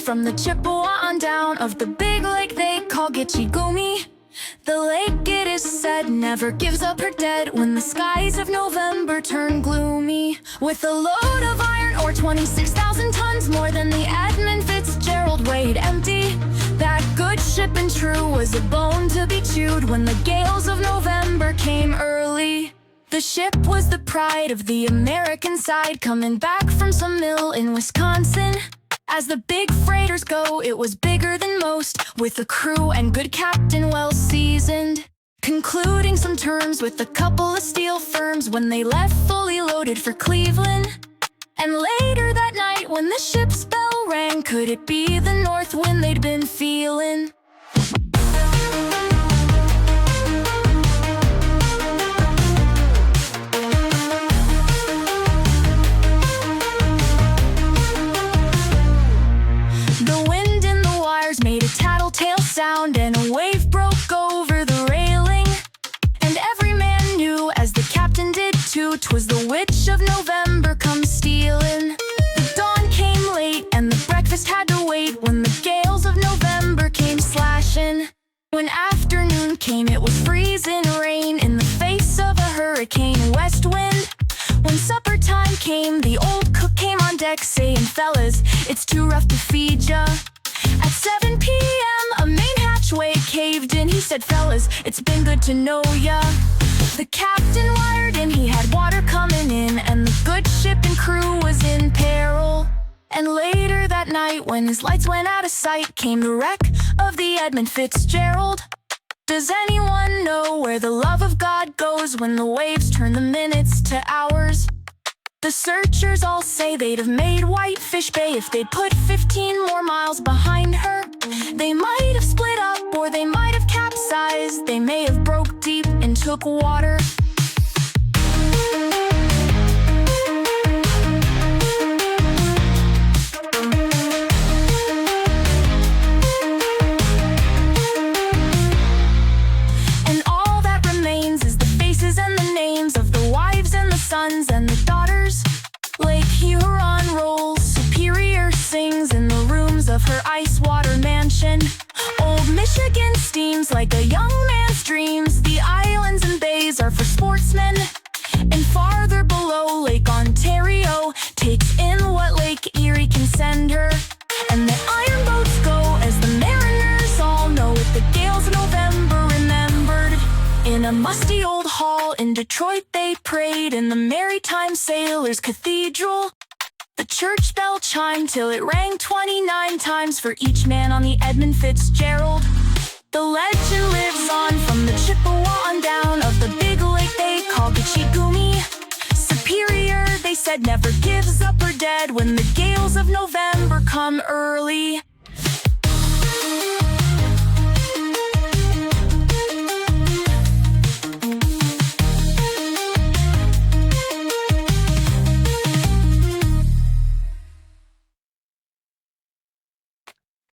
from the Chippewa on down of the big lake they call Gitchigumi. The lake, it is said, never gives up her dead when the skies of November turn gloomy. With a load of iron ore 26,000 tons, more than the Edmund Fitzgerald weighed empty, that good ship and true was a bone to be chewed when the gales of November came early. The ship was the pride of the American side, coming back from some mill in Wisconsin. As the big freighters go, it was bigger than most, with a crew and good captain well seasoned, concluding some terms with a couple of steel firms when they left fully loaded for Cleveland. And later that night when the ship's bell rang, could it be the north wind they'd been feeling? Made a tattletale sound and a wave broke over the railing, and every man knew, as the captain did too, 'twas the witch of November come stealing. The dawn came late and the breakfast had to wait when the gales of November came slashing. When afternoon came, it was freezing rain in the face of a hurricane west wind. When supper time came, the old cook came on deck saying, "Fellas, it's too rough to feed ya." At 7 p.m. a main hatchway caved in. He said, "Fellas, it's been good to know ya." The captain wired in, he had water coming in, and the good ship and crew was in peril. And later that night, when his lights went out of sight, came the wreck of the Edmund Fitzgerald. Does anyone know where the love of God goes when the waves turn the minutes to hours? The searchers all say they'd have made Whitefish Bay if they'd put 15 more miles behind her. They might have split up, or they might have capsized. They may have broke deep and took water. And all that remains is the faces and the names of the wives and the sons and the daughters. Lake Huron rolls, Superior sings in the rooms of her ice water mansion. Old Michigan steams like a young man's dreams. The islands and bays are for sportsmen. And farther below, Lake Ontario takes in what Lake Erie can send her. And the iron boats go, as the mariners all know, with the gales of November remembered. In a musty old hall in Detroit they prayed, in the Maritime Sailors' Cathedral. The church bell chimed till it rang 29 times for each man on the Edmund Fitzgerald. The legend lives on from the Chippewa on down of the big lake they call Gitchigumi. Superior, they said, never gives up her dead when the gales of November come early.